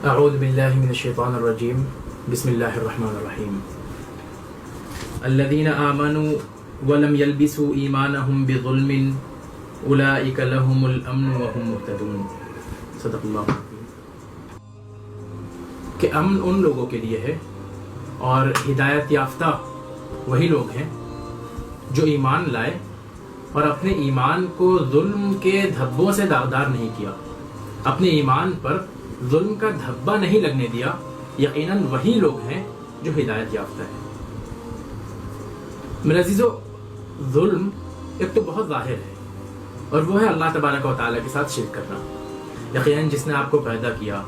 اعوذ باللہ من الشیطان الرجیم بسم اللہ الرحمن الرحیم الذین آمنوا ولم يلبسوا ایمانهم بظلم اولئک لهم الامن وهم مہتدون۔ صدق اللہ کہ امن ان لوگوں کے لیے ہے اور ہدایت یافتہ وہی لوگ ہیں جو ایمان لائے اور اپنے ایمان کو ظلم کے دھبوں سے داغدار نہیں کیا، اپنے ایمان پر ظلم کا دھبا نہیں لگنے دیا۔ یقیناً وہی لوگ ہیں جو ہدایت یافتہ ہیں۔ میرے عزیزو، ظلم ایک تو بہت ظاہر ہے اور وہ ہے اللہ تبارک و تعالیٰ کے ساتھ شرک کرنا۔ یقیناً جس نے آپ کو پیدا کیا،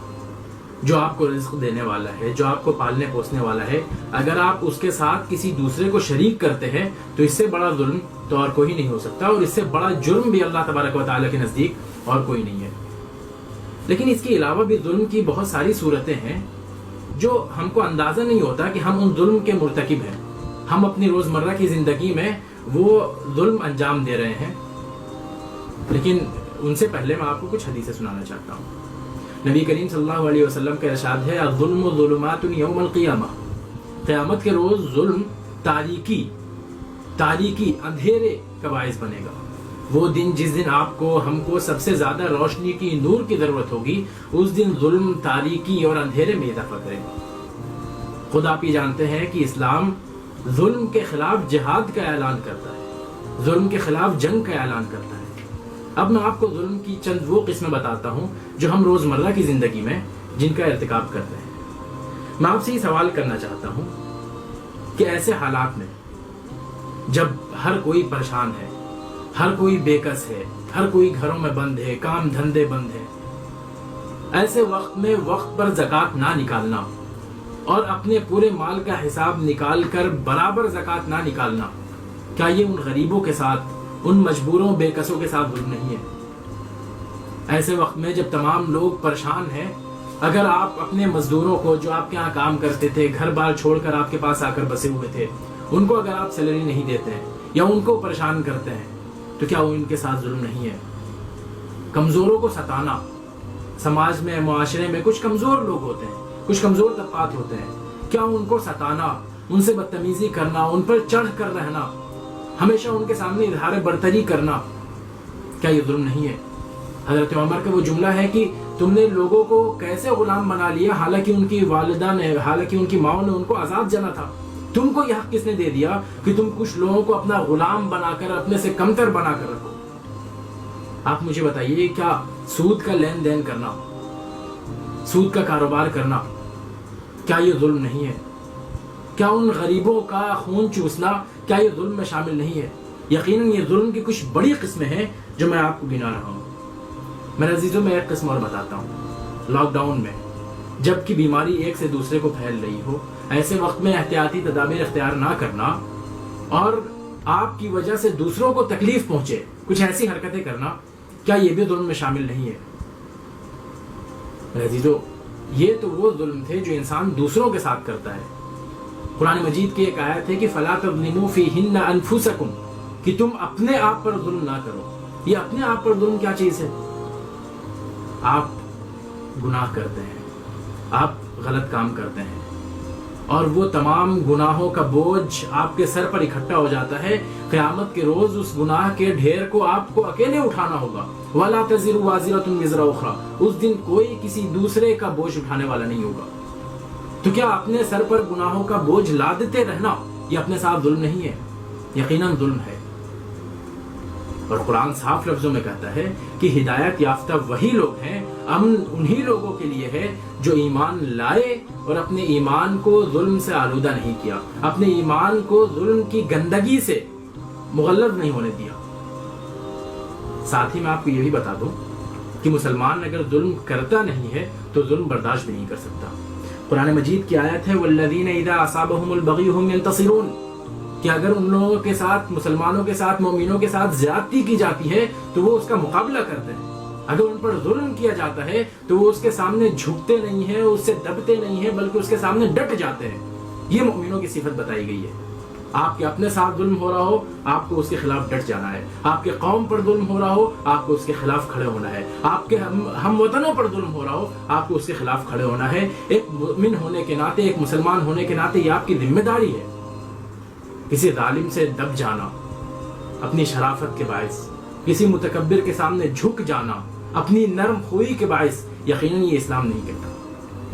جو آپ کو رزق دینے والا ہے، جو آپ کو پالنے پوسنے والا ہے، اگر آپ اس کے ساتھ کسی دوسرے کو شریک کرتے ہیں تو اس سے بڑا ظلم تو اور کوئی نہیں ہو سکتا، اور اس سے بڑا جرم بھی اللہ تبارک و تعالیٰ کے نزدیک اور کوئی نہیں ہے۔ لیکن اس کے علاوہ بھی ظلم کی بہت ساری صورتیں ہیں جو ہم کو اندازہ نہیں ہوتا کہ ہم ان ظلم کے مرتکب ہیں۔ ہم اپنی روزمرہ کی زندگی میں وہ ظلم انجام دے رہے ہیں، لیکن ان سے پہلے میں آپ کو کچھ حدیثیں سنانا چاہتا ہوں۔ نبی کریم صلی اللہ علیہ وسلم کا ارشاد ہے، الظلم ظلمات یوم القیامہ، قیامت کے روز ظلم تاریکی اندھیرے کا باعث بنے گا۔ وہ دن جس دن آپ کو ہم کو سب سے زیادہ روشنی کی، نور کی ضرورت ہوگی، اس دن ظلم تاریکی اور اندھیرے میں اضافہ کرے گا۔ خود آپ یہ جانتے ہیں کہ اسلام ظلم کے خلاف جہاد کا اعلان کرتا ہے، ظلم کے خلاف جنگ کا اعلان کرتا ہے۔ اب میں آپ کو ظلم کی چند وہ قسمیں بتاتا ہوں جو ہم روزمرہ کی زندگی میں جن کا ارتکاب کرتے ہیں۔ میں آپ سے یہ سوال کرنا چاہتا ہوں کہ ایسے حالات میں جب ہر کوئی پریشان ہے، ہر کوئی بےکس ہے، ہر کوئی گھروں میں بند ہے، کام دھندے بند ہے، ایسے وقت میں وقت پر زکوٰۃ نہ نکالنا اور اپنے پورے مال کا حساب نکال کر برابر زکوٰۃ نہ نکالنا، کیا یہ ان غریبوں کے ساتھ، ان مجبوروں بے کسوں کے ساتھ ظلم نہیں ہے؟ ایسے وقت میں جب تمام لوگ پریشان ہیں، اگر آپ اپنے مزدوروں کو جو آپ کے یہاں کام کرتے تھے، گھر بار چھوڑ کر آپ کے پاس آ کر بسے ہوئے تھے، ان کو اگر آپ سیلری نہیں دیتے ہیں یا ان کو پریشان کرتے ہیں تو کیا وہ ان کے ساتھ ظلم نہیں ہے؟ کمزوروں کو ستانا، سماج میں، معاشرے میں کچھ کمزور لوگ ہوتے ہیں، کچھ کمزور طبقات ہوتے ہیں، کیا ان کو ستانا، ان سے بدتمیزی کرنا، ان پر چڑھ کر رہنا، ہمیشہ ان کے سامنے اظہار برتری کرنا، کیا یہ ظلم نہیں ہے؟ حضرت عمر کا وہ جملہ ہے کہ تم نے لوگوں کو کیسے غلام بنا لیا، حالانکہ ان کی والدہ نے، حالانکہ ان کی ماؤں نے ان کو آزاد جانا تھا۔ تم کو یہ حق کس نے دے دیا کہ تم کچھ لوگوں کو اپنا غلام بنا کر، اپنے سے کمتر بنا کر رکھو؟ آپ مجھے بتائیے، کیا سود کا لین دین کرنا، سود کا کاروبار کرنا، کیا یہ ظلم نہیں ہے؟ کیا ان غریبوں کا خون چوسنا، کیا یہ ظلم میں شامل نہیں ہے؟ یقیناً یہ ظلم کی کچھ بڑی قسمیں ہیں جو میں آپ کو گنا رہا ہوں۔ میرے عزیزوں، میں ایک قسم اور بتاتا ہوں۔ لاک ڈاؤن میں جب کہ بیماری ایک سے دوسرے کو پھیل رہی ہو، ایسے وقت میں احتیاطی تدابیر اختیار نہ کرنا اور آپ کی وجہ سے دوسروں کو تکلیف پہنچے، کچھ ایسی حرکتیں کرنا، کیا یہ بھی ظلم میں شامل نہیں ہے؟ میرے عزیزو، یہ تو وہ ظلم تھے جو انسان دوسروں کے ساتھ کرتا ہے۔ قرآن مجید کی ایک آیت ہے کہ فَلَا تَظْلِمُوا فِيهِنَّ أَنفُسَكُمْ، کہ تم اپنے آپ پر ظلم نہ کرو۔ یہ اپنے آپ پر ظلم کیا چیز ہے؟ آپ گناہ کرتے ہیں، آپ غلط کام کرتے ہیں اور وہ تمام گناہوں کا بوجھ آپ کے سر پر اکٹھا ہو جاتا ہے۔ قیامت کے روز اس گناہ کے ڈھیر کو آپ کو اکیلے اٹھانا ہوگا۔ وَلَا تَزِرُ وَازِرَةٌ وِزْرَ أُخْرَىٰ، اس دن کوئی کسی دوسرے کا بوجھ اٹھانے والا نہیں ہوگا۔ تو کیا اپنے سر پر گناہوں کا بوجھ لادتے رہنا یہ اپنے ساتھ ظلم نہیں ہے؟ یقیناً ظلم ہے۔ اور قرآن صاف لفظوں میں کہتا ہے کہ ہدایت یافتہ وہی لوگ ہیں، امن انہی لوگوں کے لیے ہے جو ایمان لائے اور اپنے ایمان کو ظلم سے آلودہ نہیں کیا، اپنے ایمان کو ظلم کی گندگی سے مغلظ نہیں ہونے دیا۔ ساتھ ہی میں آپ کو یہ بھی بتا دوں کہ مسلمان اگر ظلم کرتا نہیں ہے تو ظلم برداشت بھی نہیں کر سکتا۔ قرآن مجید کی آیت ہے وَالَّذِينَ إِذَا أَصَابَهُمُ الْبَغْيُ هُمْ يَنْتَصِرُونَ، کہ اگر ان لوگوں کے ساتھ، مسلمانوں کے ساتھ، مومنوں کے ساتھ زیادتی کی جاتی ہے تو وہ اس کا مقابلہ کرتے ہیں۔ اگر ان پر ظلم کیا جاتا ہے تو وہ اس کے سامنے جھکتے نہیں ہیں، اس سے دبتے نہیں ہیں، بلکہ اس کے سامنے ڈٹ جاتے ہیں۔ یہ مومنوں کی صفت بتائی گئی ہے۔ آپ کے اپنے ساتھ ظلم ہو رہا ہو، آپ کو اس کے خلاف ڈٹ جانا ہے. آپ کے قوم پر ظلم ہو رہا ہو، آپ کو اس کے خلاف کھڑے ہونا ہے. آپ کے ہم وطنوں پر ظلم ہو رہا ہو، آپ کو اس کے خلاف کھڑے ہونا ہے. ایک مومن ہونے کے ناطے، ایک مسلمان ہونے کے ناطے یہ آپ کی ذمہ داری ہے. کسی ظالم سے دب جانا اپنی شرافت کے باعث، کسی متکبر کے سامنے جھک جانا اپنی نرم خوئی کے باعث، یقیناً یہ اسلام نہیں کرتا.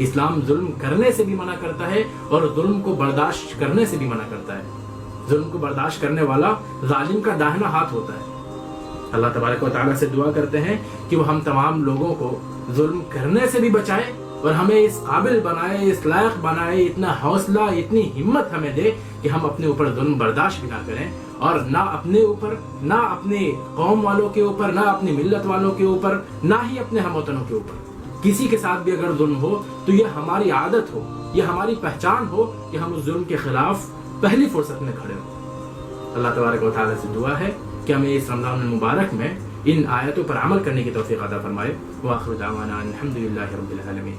اسلام ظلم کرنے سے بھی منع کرتا ہے اور ظلم کو برداشت کرنے سے بھی منع کرتا ہے. ظلم کو برداشت کرنے والا ظالم کا داہنا ہاتھ ہوتا ہے. اللہ تبارک و تعالیٰ سے دعا کرتے ہیں کہ وہ ہم تمام لوگوں کو ظلم کرنے سے بھی بچائے اور ہمیں اس قابل بنائے، اس لائق بنائے، اتنا حوصلہ، اتنی ہمت ہمیں دے کہ ہم اپنے اوپر ظلم برداشت بھی نہ کریں، اور نہ اپنے اوپر، نہ اپنے قوم والوں کے اوپر، نہ اپنی ملت والوں کے اوپر، نہ ہی اپنے ہم وطنوں کے اوپر. کسی کے ساتھ بھی اگر ظلم ہو تو یہ ہماری عادت ہو، یہ ہماری پہچان ہو کہ ہم اس ظلم کے خلاف پہلی فرصت میں کھڑے ہوں. اللہ تبارک و تعالیٰ سے دعا ہے کہ ہمیں اس رمضان المبارک میں ان آیتوں پر عمل کرنے کی توفیق عطا فرمائے. وآخر دعوانا الحمدللہ رب العالمین.